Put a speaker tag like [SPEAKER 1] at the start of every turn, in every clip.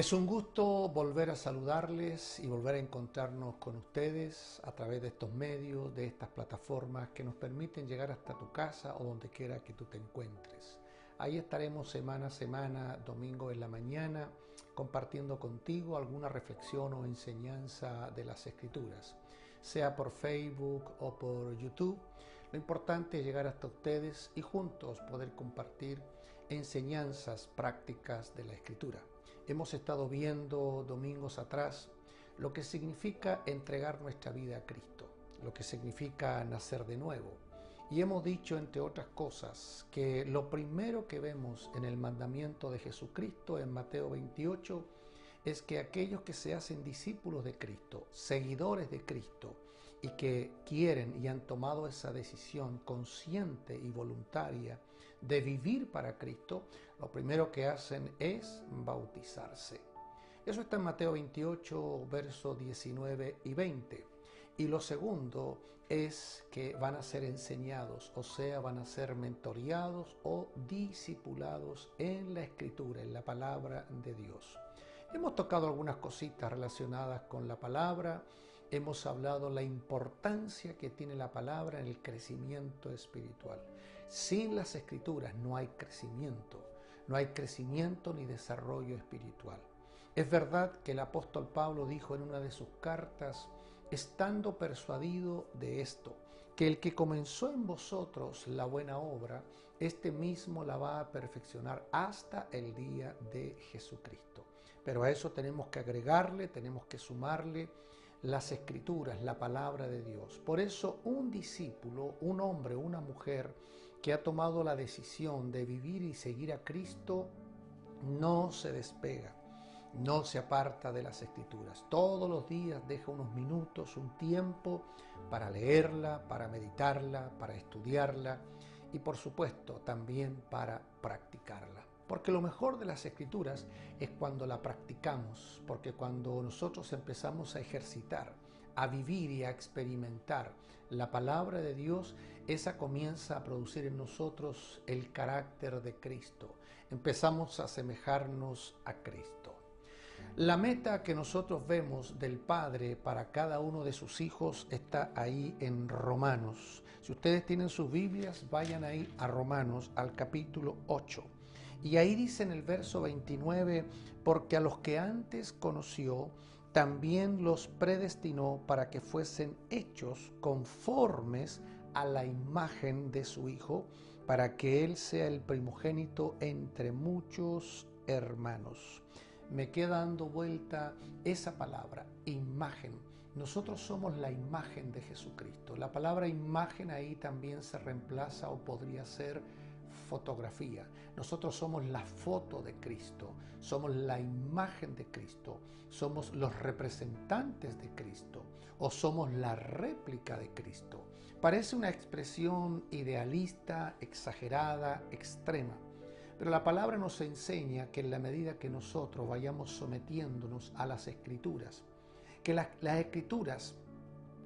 [SPEAKER 1] Es un gusto volver a saludarles y volver a encontrarnos con ustedes a través de estos medios, de estas plataformas que nos permiten llegar hasta tu casa o donde quiera que tú te encuentres. Ahí estaremos semana a semana, domingo en la mañana, compartiendo contigo alguna reflexión o enseñanza de las Escrituras, sea por Facebook o por YouTube. Lo importante es llegar hasta ustedes y juntos poder compartir enseñanzas prácticas de la Escritura. Hemos estado viendo domingos atrás lo que significa entregar nuestra vida a Cristo, lo que significa nacer de nuevo. Y hemos dicho, entre otras cosas, que lo primero que vemos en el mandamiento de Jesucristo en Mateo 28 es que aquellos que se hacen discípulos de Cristo, seguidores de Cristo, y que quieren y han tomado esa decisión consciente y voluntaria de vivir para Cristo, lo primero que hacen es bautizarse. Eso está en Mateo 28, versos 19 y 20. Y lo segundo es que van a ser enseñados, o sea, van a ser mentoreados o discipulados en la Escritura, en la palabra de Dios. Hemos tocado algunas cositas relacionadas con la palabra. Hemos hablado la importancia que tiene la palabra en el crecimiento espiritual. Sin las Escrituras no hay crecimiento ni desarrollo espiritual. Es verdad que el apóstol Pablo dijo en una de sus cartas, estando persuadido de esto, que el que comenzó en vosotros la buena obra, este mismo la va a perfeccionar hasta el día de Jesucristo. Pero a eso tenemos que agregarle, tenemos que sumarle las Escrituras, la palabra de Dios. Por eso un discípulo, un hombre, una mujer que ha tomado la decisión de vivir y seguir a Cristo, no se despega, no se aparta de las Escrituras. Todos los días deja unos minutos, un tiempo para leerla, para meditarla, para estudiarla y por supuesto también para practicarla. Porque lo mejor de las Escrituras es cuando la practicamos, porque cuando nosotros empezamos a ejercitar, a vivir y a experimentar la palabra de Dios, esa comienza a producir en nosotros el carácter de Cristo. Empezamos a asemejarnos a Cristo. La meta que nosotros vemos del Padre para cada uno de sus hijos está ahí en Romanos. Si ustedes tienen sus Biblias, vayan ahí a Romanos, al capítulo 8. Y ahí dice en el verso 29, porque a los que antes conoció, también los predestinó para que fuesen hechos conformes a la imagen de su Hijo, para que Él sea el primogénito entre muchos hermanos. Me queda dando vuelta esa palabra, imagen. Nosotros somos la imagen de Jesucristo. La palabra imagen ahí también se reemplaza o podría ser fotografía. Nosotros somos la foto de Cristo, somos la imagen de Cristo, somos los representantes de Cristo o somos la réplica de Cristo. Parece una expresión idealista, exagerada, extrema, pero la palabra nos enseña que en la medida que nosotros vayamos sometiéndonos a las Escrituras, que las Escrituras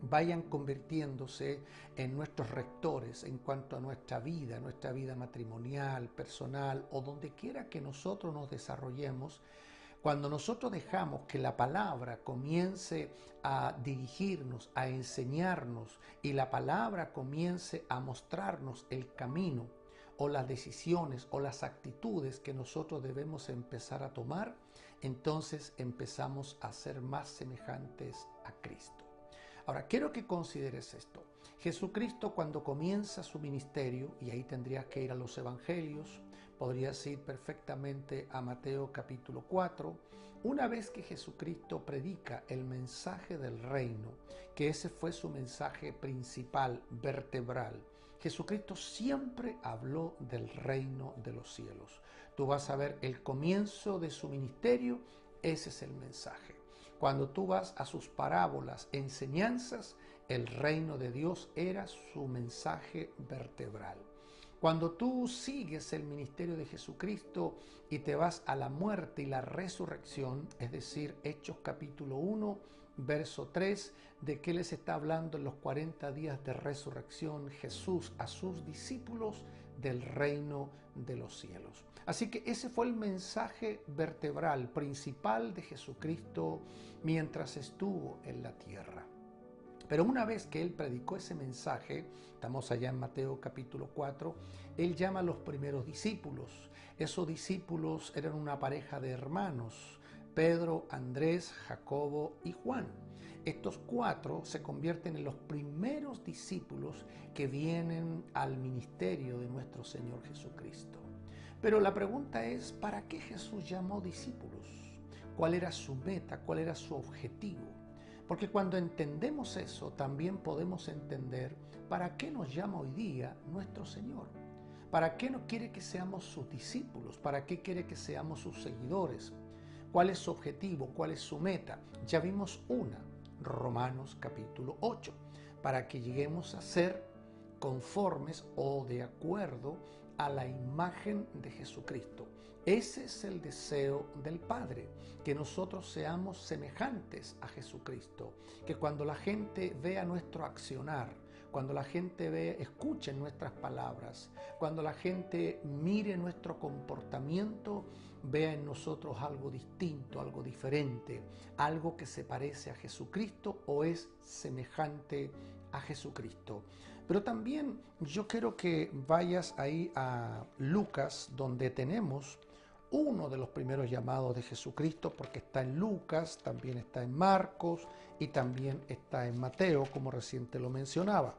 [SPEAKER 1] vayan convirtiéndose en nuestros rectores en cuanto a nuestra vida matrimonial, personal o donde quiera que nosotros nos desarrollemos. Cuando nosotros dejamos que la palabra comience a dirigirnos, a enseñarnos y la palabra comience a mostrarnos el camino o las decisiones o las actitudes que nosotros debemos empezar a tomar, entonces empezamos a ser más semejantes a Cristo. Ahora, quiero que consideres esto. Jesucristo cuando comienza su ministerio, y ahí tendrías que ir a los evangelios, podrías ir perfectamente a Mateo capítulo 4, una vez que Jesucristo predica el mensaje del reino, que ese fue su mensaje principal, vertebral, Jesucristo siempre habló del reino de los cielos. Tú vas a ver el comienzo de su ministerio, ese es el mensaje. Cuando tú vas a sus parábolas, enseñanzas, el reino de Dios era su mensaje vertebral. Cuando tú sigues el ministerio de Jesucristo y te vas a la muerte y la resurrección, es decir, Hechos capítulo 1, verso 3, de qué les está hablando en los 40 días de resurrección Jesús a sus discípulos, del reino de los cielos. Así que ese fue el mensaje vertebral, principal de Jesucristo mientras estuvo en la tierra. Pero una vez que él predicó ese mensaje, estamos allá en Mateo capítulo 4, él llama a los primeros discípulos. Esos discípulos eran una pareja de hermanos, Pedro, Andrés, Jacobo y Juan. Estos cuatro se convierten en los primeros discípulos que vienen al ministerio de nuestro Señor Jesucristo. Pero la pregunta es, ¿para qué Jesús llamó discípulos? ¿Cuál era su meta? ¿Cuál era su objetivo? Porque cuando entendemos eso, también podemos entender para qué nos llama hoy día nuestro Señor. ¿Para qué no quiere que seamos sus discípulos? ¿Para qué quiere que seamos sus seguidores? ¿Cuál es su objetivo? ¿Cuál es su meta? Ya vimos una, Romanos capítulo 8, para que lleguemos a ser conformes o de acuerdo a la imagen de Jesucristo. Ese es el deseo del Padre, que nosotros seamos semejantes a Jesucristo, que cuando la gente vea nuestro accionar, cuando la gente escuche nuestras palabras, cuando la gente mire nuestro comportamiento, vea en nosotros algo distinto, algo diferente, algo que se parece a Jesucristo o es semejante a Jesucristo. Pero también yo quiero que vayas ahí a Lucas, donde tenemos uno de los primeros llamados de Jesucristo, porque está en Lucas, también está en Marcos y también está en Mateo, como recién te lo mencionaba.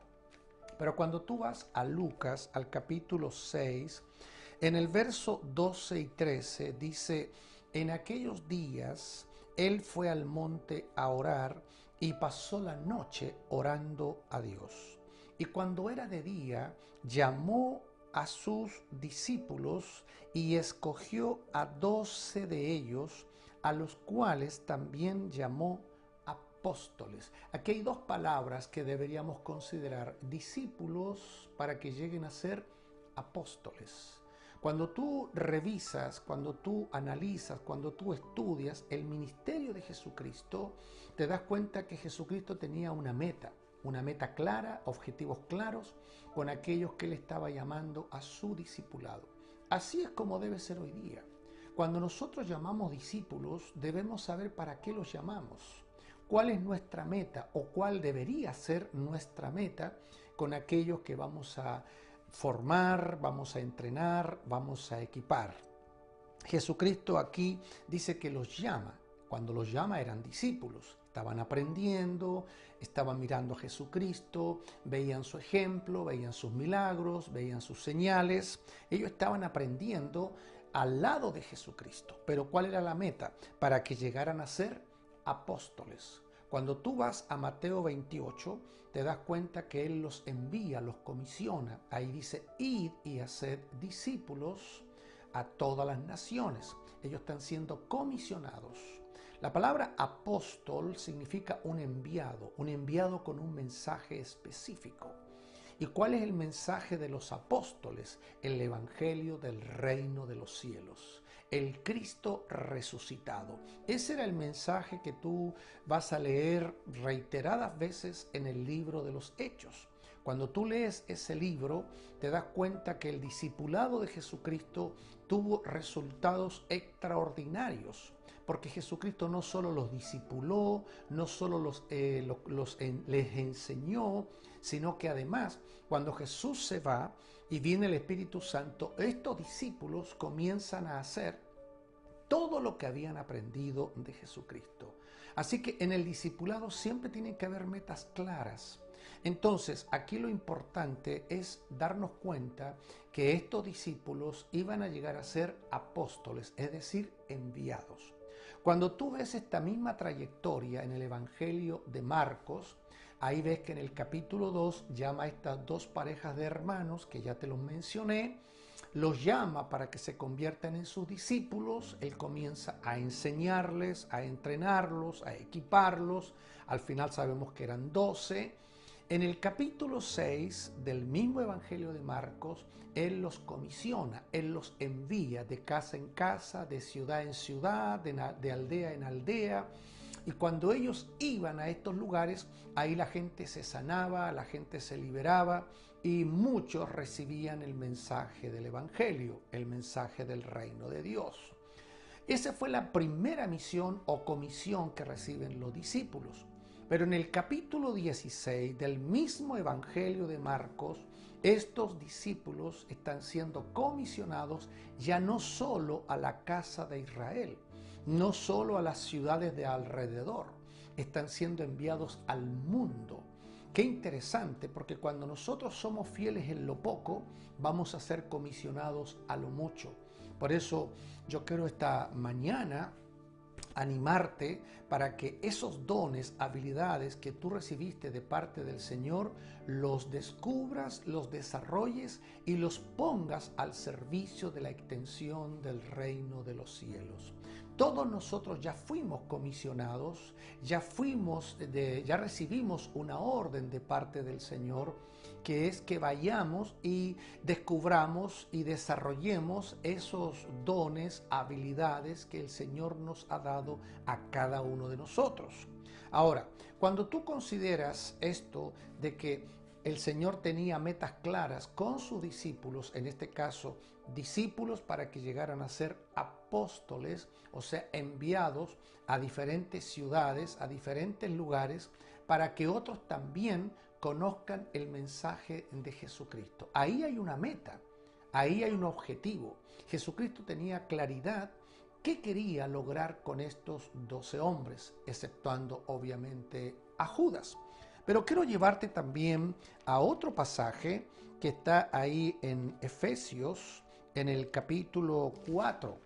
[SPEAKER 1] Pero cuando tú vas a Lucas, al capítulo 6, en el verso 12 y 13 dice: en aquellos días él fue al monte a orar y pasó la noche orando a Dios. Y cuando era de día, llamó a sus discípulos y escogió a 12 de ellos, a los cuales también llamó apóstoles. Aquí hay dos palabras que deberíamos considerar: discípulos para que lleguen a ser apóstoles. Cuando tú revisas, cuando tú analizas, cuando tú estudias el ministerio de Jesucristo, te das cuenta que Jesucristo tenía una meta clara, objetivos claros con aquellos que él estaba llamando a su discipulado. Así es como debe ser hoy día. Cuando nosotros llamamos discípulos, debemos saber para qué los llamamos, cuál es nuestra meta o cuál debería ser nuestra meta con aquellos que vamos a formar, vamos a entrenar, vamos a equipar. Jesucristo aquí dice que los llama. Cuando los llama eran discípulos, estaban aprendiendo, estaban mirando a Jesucristo, veían su ejemplo, veían sus milagros, veían sus señales. Ellos estaban aprendiendo al lado de Jesucristo. Pero ¿cuál era la meta? Para que llegaran a ser apóstoles. Cuando tú vas a Mateo 28, te das cuenta que Él los envía, los comisiona. Ahí dice: id y haced discípulos a todas las naciones. Ellos están siendo comisionados. La palabra apóstol significa un enviado con un mensaje específico. ¿Y cuál es el mensaje de los apóstoles? El evangelio del reino de los cielos. El Cristo resucitado. Ese era el mensaje que tú vas a leer reiteradas veces en el libro de los Hechos. Cuando tú lees ese libro, te das cuenta que el discipulado de Jesucristo tuvo resultados extraordinarios, porque Jesucristo no solo los discipuló, no solo les enseñó, sino que además, cuando Jesús se va y viene el Espíritu Santo, estos discípulos comienzan a hacer todo lo que habían aprendido de Jesucristo. Así que en el discipulado siempre tienen que haber metas claras. Entonces, aquí lo importante es darnos cuenta que estos discípulos iban a llegar a ser apóstoles, es decir, enviados. Cuando tú ves esta misma trayectoria en el Evangelio de Marcos, ahí ves que en el capítulo 2 llama a estas dos parejas de hermanos, que ya te los mencioné, los llama para que se conviertan en sus discípulos. Él comienza a enseñarles, a entrenarlos, a equiparlos. Al final sabemos que eran 12. En el capítulo 6 del mismo Evangelio de Marcos, Él los comisiona, Él los envía de casa en casa, de ciudad en ciudad, de aldea en aldea. Y cuando ellos iban a estos lugares, ahí la gente se sanaba, la gente se liberaba, y muchos recibían el mensaje del Evangelio, el mensaje del reino de Dios. Esa fue la primera misión o comisión que reciben los discípulos. Pero en el capítulo 16 del mismo Evangelio de Marcos, estos discípulos están siendo comisionados ya no solo a la casa de Israel, no solo a las ciudades de alrededor, están siendo enviados al mundo. Qué interesante, porque cuando nosotros somos fieles en lo poco, vamos a ser comisionados a lo mucho. Por eso yo quiero esta mañana animarte para que esos dones, habilidades que tú recibiste de parte del Señor, los descubras, los desarrolles y los pongas al servicio de la extensión del reino de los cielos. Todos nosotros ya fuimos comisionados, ya recibimos una orden de parte del Señor, que es que vayamos y descubramos y desarrollemos esos dones, habilidades que el Señor nos ha dado a cada uno de nosotros. Ahora, cuando tú consideras esto de que el Señor tenía metas claras con sus discípulos, en este caso, discípulos para que llegaran a ser apóstoles, o sea, enviados a diferentes ciudades, a diferentes lugares, para que otros también conozcan el mensaje de Jesucristo. Ahí hay una meta, ahí hay un objetivo. Jesucristo tenía claridad qué quería lograr con estos 12 hombres, exceptuando obviamente a Judas. Pero quiero llevarte también a otro pasaje que está ahí en Efesios, en el capítulo 4,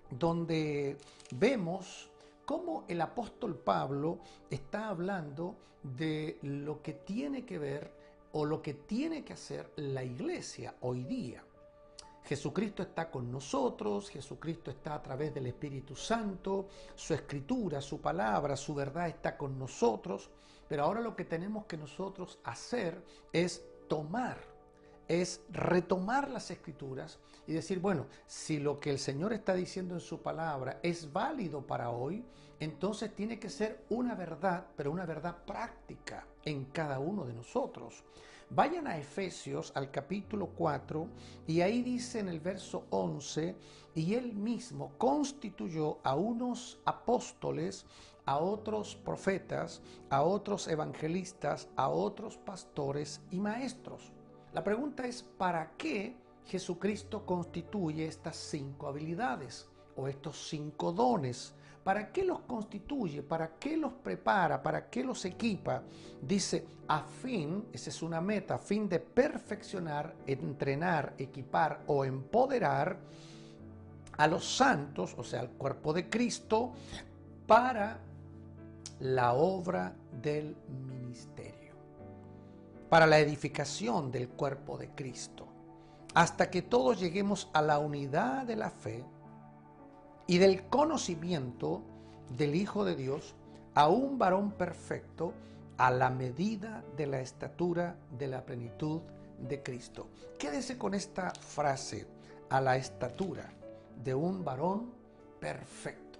[SPEAKER 1] donde vemos cómo el apóstol Pablo está hablando de lo que tiene que ver o lo que tiene que hacer la iglesia hoy día. Jesucristo está con nosotros, Jesucristo está a través del Espíritu Santo, su escritura, su palabra, su verdad está con nosotros, pero ahora lo que tenemos que nosotros hacer es retomar las escrituras y decir, bueno, si lo que el Señor está diciendo en su palabra es válido para hoy, entonces tiene que ser una verdad, pero una verdad práctica en cada uno de nosotros. Vayan a Efesios al capítulo 4 y ahí dice en el verso 11, y él mismo constituyó a unos apóstoles, a otros profetas, a otros evangelistas, a otros pastores y maestros. La pregunta es, ¿para qué Jesucristo constituye estas 5 habilidades o estos 5 dones? ¿Para qué los constituye? ¿Para qué los prepara? ¿Para qué los equipa? Dice, a fin, esa es una meta, a fin de perfeccionar, entrenar, equipar o empoderar a los santos, o sea, al cuerpo de Cristo, para la obra del ministerio, para la edificación del cuerpo de Cristo, hasta que todos lleguemos a la unidad de la fe y del conocimiento del Hijo de Dios, a un varón perfecto, a la medida de la estatura de la plenitud de Cristo. Quédese con esta frase, a la estatura de un varón perfecto.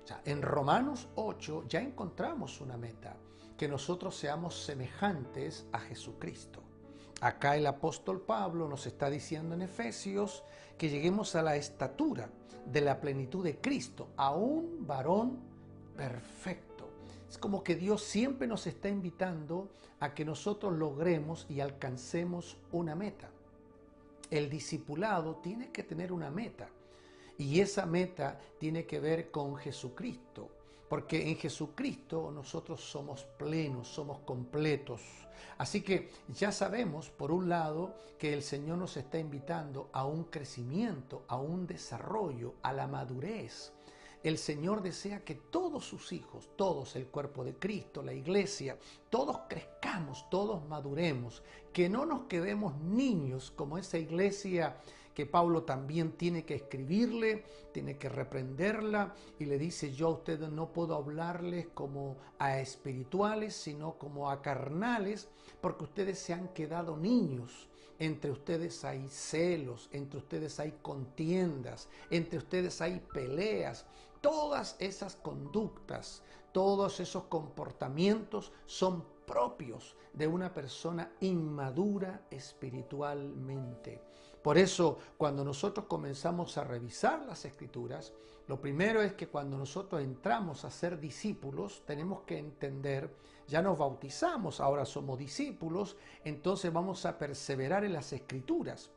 [SPEAKER 1] O sea, en Romanos 8 ya encontramos una meta, que nosotros seamos semejantes a Jesucristo. Acá el apóstol Pablo nos está diciendo en Efesios que lleguemos a la estatura de la plenitud de Cristo, a un varón perfecto. Es como que Dios siempre nos está invitando a que nosotros logremos y alcancemos una meta. El discipulado tiene que tener una meta y esa meta tiene que ver con Jesucristo. Porque en Jesucristo nosotros somos plenos, somos completos. Así que ya sabemos, por un lado, que el Señor nos está invitando a un crecimiento, a un desarrollo, a la madurez. El Señor desea que todos sus hijos, todos el cuerpo de Cristo, la iglesia, todos crezcamos, todos maduremos, que no nos quedemos niños como esa iglesia que Pablo también tiene que escribirle, tiene que reprenderla y le dice, yo a ustedes no puedo hablarles como a espirituales, sino como a carnales, porque ustedes se han quedado niños. Entre ustedes hay celos, entre ustedes hay contiendas, entre ustedes hay peleas. Todas esas conductas, todos esos comportamientos son propios de una persona inmadura espiritualmente. Por eso, cuando nosotros comenzamos a revisar las Escrituras, lo primero es que cuando nosotros entramos a ser discípulos, tenemos que entender, ya nos bautizamos, ahora somos discípulos, entonces vamos a perseverar en las Escrituras.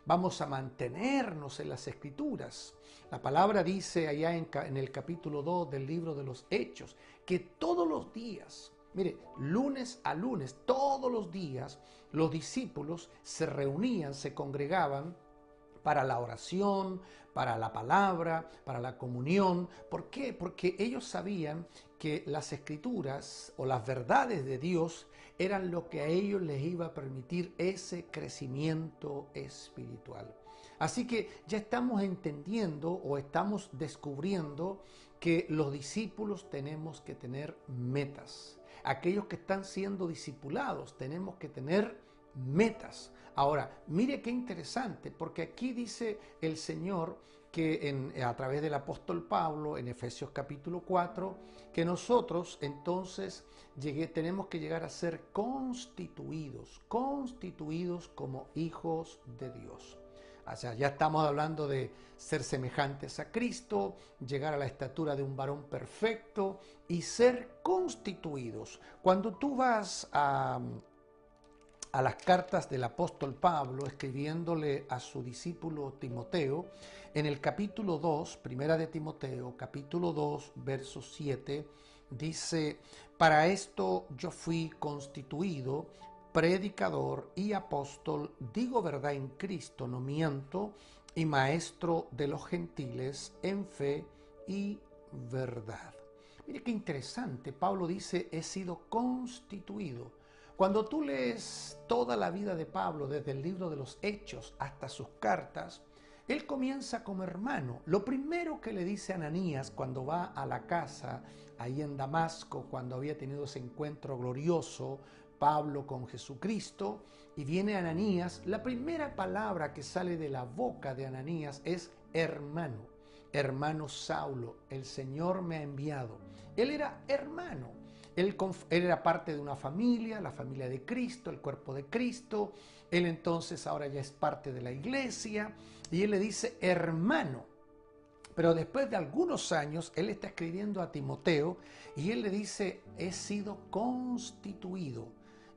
[SPEAKER 1] Vamos a mantenernos en las Escrituras. La palabra dice allá en el capítulo 2 del libro de los Hechos, que todos los días, mire, lunes a lunes, todos los días, los discípulos se reunían, se congregaban para la oración, para la palabra, para la comunión. ¿Por qué? Porque ellos sabían que las Escrituras o las verdades de Dios eran lo que a ellos les iba a permitir ese crecimiento espiritual. Así que ya estamos entendiendo o estamos descubriendo que los discípulos tenemos que tener metas. Aquellos que están siendo discipulados tenemos que tener metas. Ahora, mire qué interesante, porque aquí dice el Señor que a través del apóstol Pablo en Efesios capítulo 4, que nosotros entonces tenemos que llegar a ser constituidos como hijos de Dios. O sea, ya estamos hablando de ser semejantes a Cristo, llegar a la estatura de un varón perfecto y ser constituidos. Cuando tú vas a las cartas del apóstol Pablo, escribiéndole a su discípulo Timoteo, en el capítulo 2, primera de Timoteo, capítulo 2, verso 7, dice: para esto yo fui constituido predicador y apóstol, digo verdad en Cristo, no miento, y maestro de los gentiles en fe y verdad. Mire qué interesante, Pablo dice, he sido constituido. Cuando tú lees toda la vida de Pablo, desde el libro de los Hechos hasta sus cartas, él comienza como hermano. Lo primero que le dice a Ananías cuando va a la casa, ahí en Damasco, cuando había tenido ese encuentro glorioso, Pablo con Jesucristo, y viene Ananías, la primera palabra que sale de la boca de Ananías es hermano. Hermano Saulo, el Señor me ha enviado. Él era hermano. Él era parte de una familia, la familia de Cristo, el cuerpo de Cristo. Él entonces ahora ya es parte de la iglesia y él le dice hermano. Pero después de algunos años, él está escribiendo a Timoteo y él le dice, he sido constituido.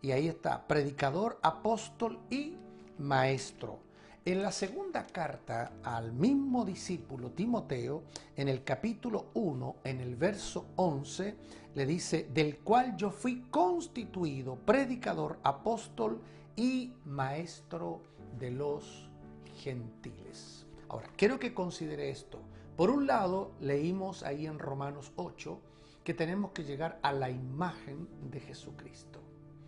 [SPEAKER 1] Y ahí está, predicador, apóstol y maestro. En la segunda carta al mismo discípulo Timoteo, en el capítulo 1, en el verso 11, le dice, del cual yo fui constituido predicador, apóstol y maestro de los gentiles. Ahora, quiero que considere esto. Por un lado, leímos ahí en Romanos 8 que tenemos que llegar a la imagen de Jesucristo.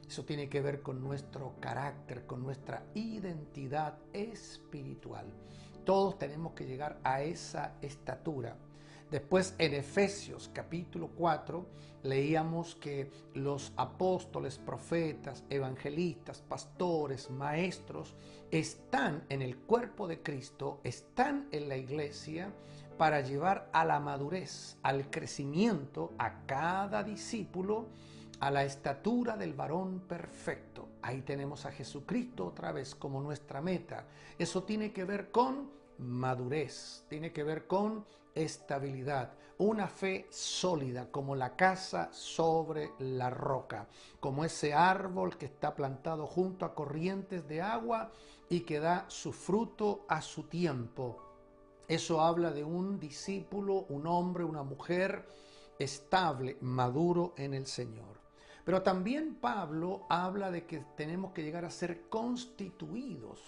[SPEAKER 1] Eso tiene que ver con nuestro carácter, con nuestra identidad espiritual. Todos tenemos que llegar a esa estatura. Después en Efesios capítulo 4 leíamos que los apóstoles, profetas, evangelistas, pastores, maestros están en el cuerpo de Cristo, están en la iglesia para llevar a la madurez, al crecimiento a cada discípulo, a la estatura del varón perfecto. Ahí tenemos a Jesucristo otra vez como nuestra meta. Eso tiene que ver con madurez, tiene que ver con estabilidad, una fe sólida como la casa sobre la roca, como ese árbol que está plantado junto a corrientes de agua y que da su fruto a su tiempo. Eso habla de un discípulo, un hombre, una mujer estable, maduro en el Señor. Pero también Pablo habla de que tenemos que llegar a ser constituidos.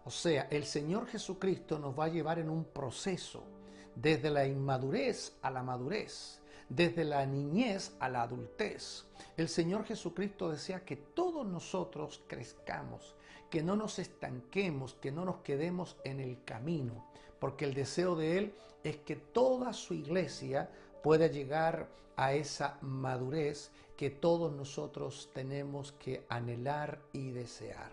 [SPEAKER 1] O sea, el Señor Jesucristo nos va a llevar en un proceso, desde la inmadurez a la madurez, desde la niñez a la adultez. El Señor Jesucristo desea que todos nosotros crezcamos, que no nos estanquemos, que no nos quedemos en el camino, porque el deseo de Él es que toda su iglesia pueda llegar a esa madurez que todos nosotros tenemos que anhelar y desear.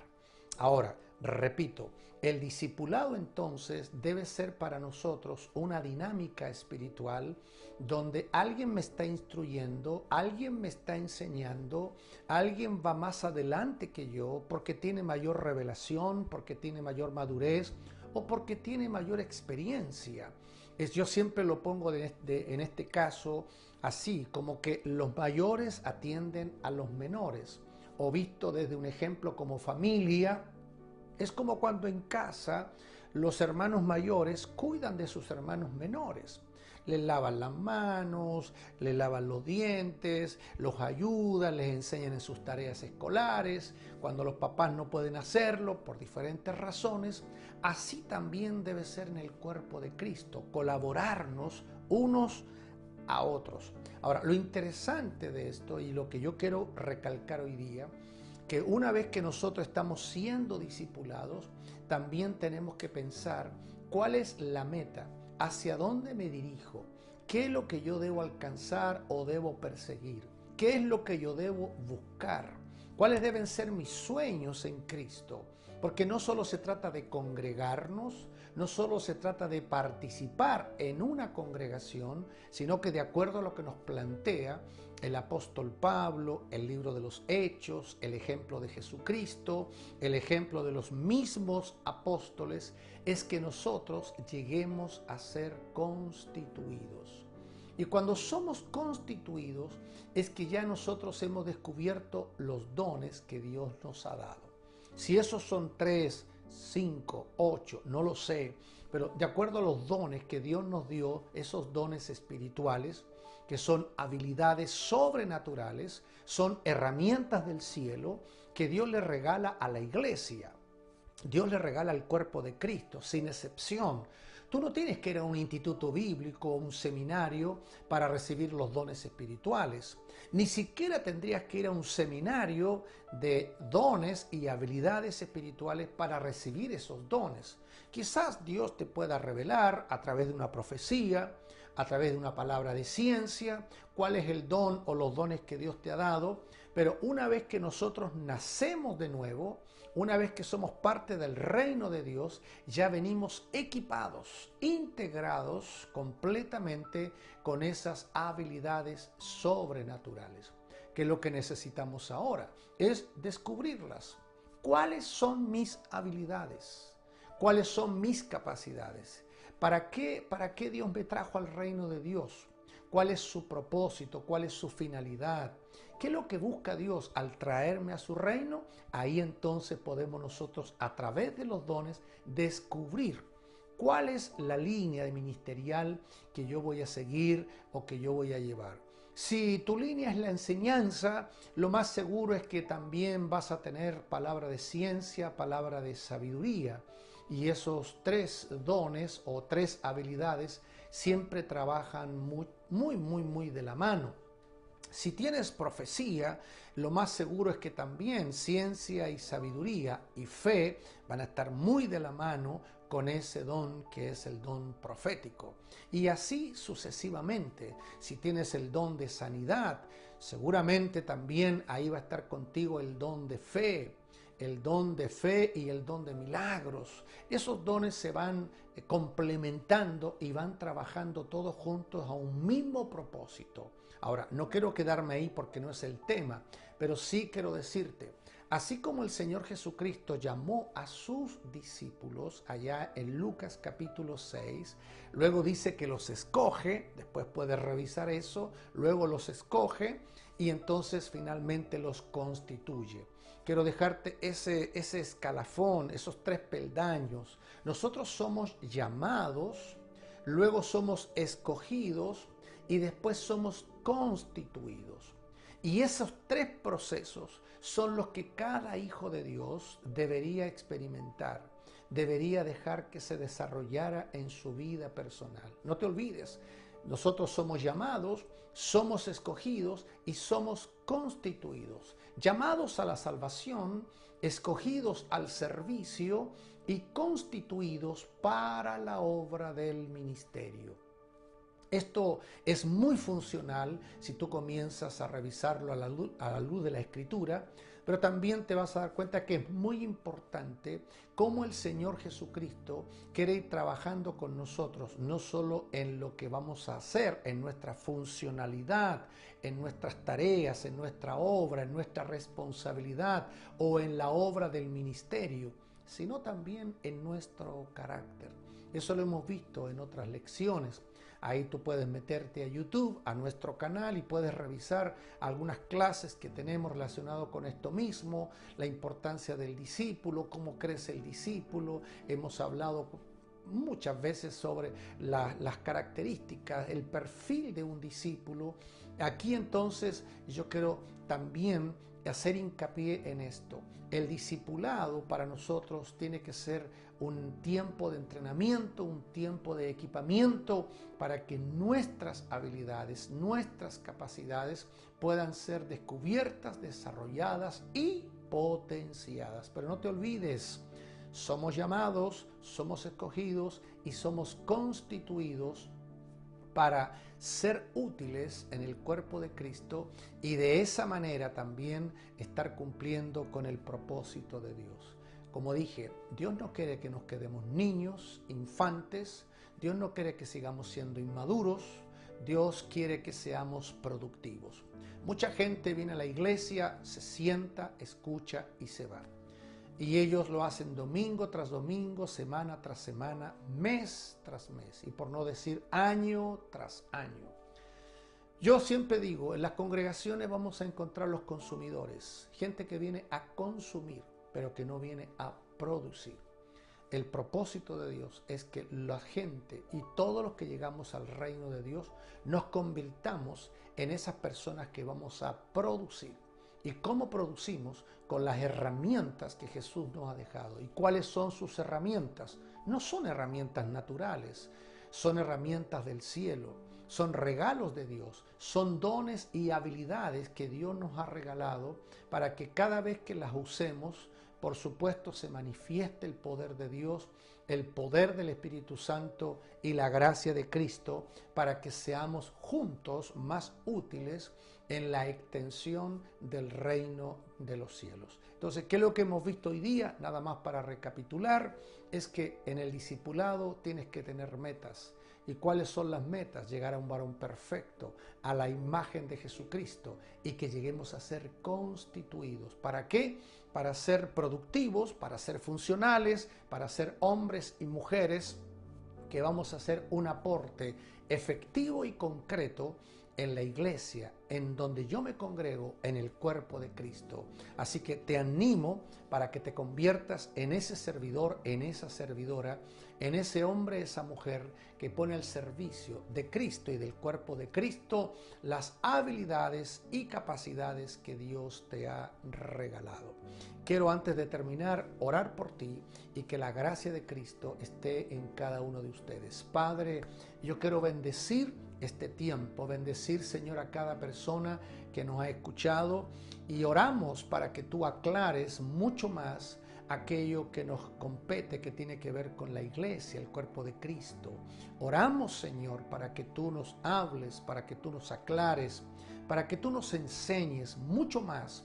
[SPEAKER 1] Ahora, Repito, el discipulado entonces debe ser para nosotros una dinámica espiritual donde alguien me está instruyendo, alguien me está enseñando, alguien va más adelante que yo porque tiene mayor revelación, porque tiene mayor madurez o porque tiene mayor experiencia. Yo siempre lo pongo en este caso así, como que los mayores atienden a los menores, o visto desde un ejemplo como familia. Es como cuando en casa los hermanos mayores cuidan de sus hermanos menores. Les lavan las manos, les lavan los dientes, los ayudan, les enseñan en sus tareas escolares. Cuando los papás no pueden hacerlo por diferentes razones, así también debe ser en el cuerpo de Cristo, colaborarnos unos a otros. Ahora, lo interesante de esto y lo que yo quiero recalcar hoy día, que una vez que nosotros estamos siendo discipulados, también tenemos que pensar cuál es la meta, hacia dónde me dirijo, qué es lo que yo debo alcanzar o debo perseguir, qué es lo que yo debo buscar, cuáles deben ser mis sueños en Cristo, porque no solo se trata de congregarnos, no solo se trata de participar en una congregación, sino que de acuerdo a lo que nos plantea el apóstol Pablo, el libro de los Hechos, el ejemplo de Jesucristo, el ejemplo de los mismos apóstoles, es que nosotros lleguemos a ser constituidos. Y cuando somos constituidos es que ya nosotros hemos descubierto los dones que Dios nos ha dado. Si esos son 3, 5, 8, no lo sé, pero de acuerdo a los dones que Dios nos dio, esos dones espirituales, que son habilidades sobrenaturales, son herramientas del cielo que Dios le regala a la iglesia. Dios le regala al cuerpo de Cristo, sin excepción. Tú no tienes que ir a un instituto bíblico o un seminario para recibir los dones espirituales. Ni siquiera tendrías que ir a un seminario de dones y habilidades espirituales para recibir esos dones. Quizás Dios te pueda revelar a través de una profecía, a través de una palabra de ciencia, cuál es el don o los dones que Dios te ha dado, pero una vez que nosotros nacemos de nuevo, una vez que somos parte del reino de Dios, ya venimos equipados, integrados completamente con esas habilidades sobrenaturales, que lo que necesitamos ahora es descubrirlas. ¿Cuáles son mis habilidades? ¿Cuáles son mis capacidades? ¿Para qué Dios me trajo al reino de Dios? ¿Cuál es su propósito? ¿Cuál es su finalidad? ¿Qué es lo que busca Dios al traerme a su reino? Ahí entonces podemos nosotros, a través de los dones, descubrir cuál es la línea ministerial que yo voy a seguir o que yo voy a llevar. Si tu línea es la enseñanza, lo más seguro es que también vas a tener palabra de ciencia, palabra de sabiduría. Y esos 3 dones o 3 habilidades siempre trabajan muy de la mano. Si tienes profecía, lo más seguro es que también ciencia y sabiduría y fe van a estar muy de la mano con ese don que es el don profético. Y así sucesivamente. Si tienes el don de sanidad, seguramente también ahí va a estar contigo el don de fe. El don de fe y el don de milagros. Esos dones se van complementando y van trabajando todos juntos a un mismo propósito. Ahora, no quiero quedarme ahí porque no es el tema, pero sí quiero decirte, así como el Señor Jesucristo llamó a sus discípulos allá en Lucas capítulo 6, luego dice que los escoge, después puedes revisar eso, luego los escoge y entonces finalmente los constituye. Quiero dejarte ese escalafón, esos 3 peldaños. Nosotros somos llamados, luego somos escogidos y después somos constituidos. Y esos 3 procesos son los que cada hijo de Dios debería experimentar, debería dejar que se desarrollara en su vida personal. No te olvides, nosotros somos llamados, somos escogidos y somos constituidos. Llamados a la salvación, escogidos al servicio y constituidos para la obra del ministerio. Esto es muy funcional si tú comienzas a revisarlo a la luz de la Escritura, pero también te vas a dar cuenta que es muy importante cómo el Señor Jesucristo quiere ir trabajando con nosotros, no solo en lo que vamos a hacer, en nuestra funcionalidad, en nuestras tareas, en nuestra obra, en nuestra responsabilidad o en la obra del ministerio, sino también en nuestro carácter. Eso lo hemos visto en otras lecciones. Ahí tú puedes meterte a YouTube, a nuestro canal, y puedes revisar algunas clases que tenemos relacionadas con esto mismo, la importancia del discípulo, cómo crece el discípulo. Hemos hablado muchas veces sobre las características, el perfil de un discípulo. Aquí entonces yo quiero también hacer hincapié en esto. El discipulado para nosotros tiene que ser un tiempo de entrenamiento, un tiempo de equipamiento para que nuestras habilidades, nuestras capacidades puedan ser descubiertas, desarrolladas y potenciadas. Pero no te olvides, somos llamados, somos escogidos y somos constituidos para ser útiles en el cuerpo de Cristo y de esa manera también estar cumpliendo con el propósito de Dios. Como dije, Dios no quiere que nos quedemos niños, infantes. Dios no quiere que sigamos siendo inmaduros. Dios quiere que seamos productivos. Mucha gente viene a la iglesia, se sienta, escucha y se va. Y ellos lo hacen domingo tras domingo, semana tras semana, mes tras mes, y por no decir año tras año. Yo siempre digo, en las congregaciones vamos a encontrar los consumidores, gente que viene a consumir, pero que no viene a producir. El propósito de Dios es que la gente y todos los que llegamos al reino de Dios nos convirtamos en esas personas que vamos a producir. ¿Y cómo producimos? Con las herramientas que Jesús nos ha dejado. ¿Y cuáles son sus herramientas? No son herramientas naturales, son herramientas del cielo, son regalos de Dios, son dones y habilidades que Dios nos ha regalado para que cada vez que las usemos, por supuesto, se manifieste el poder de Dios, el poder del Espíritu Santo y la gracia de Cristo para que seamos juntos más útiles en la extensión del reino de los cielos. Entonces, ¿qué es lo que hemos visto hoy día? Nada más para recapitular, es que en el discipulado tienes que tener metas. ¿Y cuáles son las metas? Llegar a un varón perfecto, a la imagen de Jesucristo, y que lleguemos a ser constituidos. ¿Para qué? Para ser productivos, para ser funcionales, para ser hombres y mujeres que vamos a hacer un aporte efectivo y concreto en la iglesia, en donde yo me congrego, en el cuerpo de Cristo. Así que te animo para que te conviertas en ese servidor, en esa servidora, en ese hombre, esa mujer que pone al servicio de Cristo y del cuerpo de Cristo las habilidades y capacidades que Dios te ha regalado. Quiero, antes de terminar, orar por ti y que la gracia de Cristo esté en cada uno de ustedes. Padre, yo quiero bendecir este tiempo, bendecir, Señor, a cada persona que nos ha escuchado, y oramos para que tú aclares mucho más aquello que nos compete, que tiene que ver con la iglesia, el cuerpo de Cristo. Oramos, Señor, para que tú nos hables, para que tú nos aclares, para que tú nos enseñes mucho más.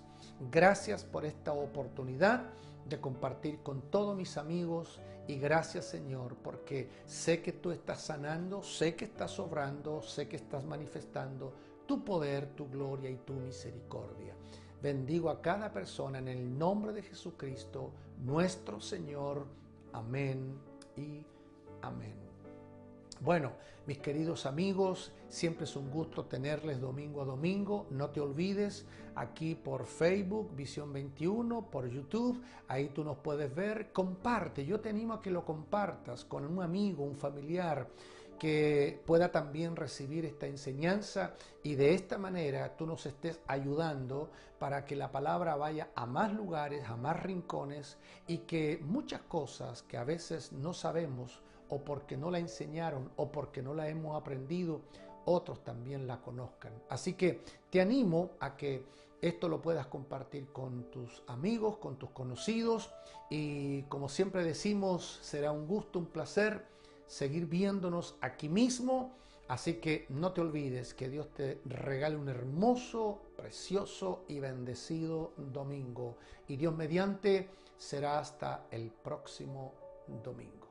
[SPEAKER 1] Gracias por esta oportunidad de compartir con todos mis amigos, y gracias, Señor, porque sé que tú estás sanando, sé que estás obrando, sé que estás manifestando tu poder, tu gloria y tu misericordia. Bendigo a cada persona en el nombre de Jesucristo, nuestro Señor. Amén y amén. Bueno, mis queridos amigos, siempre es un gusto tenerles domingo a domingo. No te olvides, aquí por Facebook, Visión 21, por YouTube, ahí tú nos puedes ver. Comparte, yo te animo a que lo compartas con un amigo, un familiar, que pueda también recibir esta enseñanza, y de esta manera tú nos estés ayudando para que la palabra vaya a más lugares, a más rincones, y que muchas cosas que a veces no sabemos, o porque no la enseñaron o porque no la hemos aprendido, otros también la conozcan. Así que te animo a que esto lo puedas compartir con tus amigos, con tus conocidos, y como siempre decimos, será un gusto, un placer seguir viéndonos aquí mismo Así que no te olvides que Dios te regale un hermoso, precioso y bendecido domingo. Y Dios mediante será hasta el próximo domingo.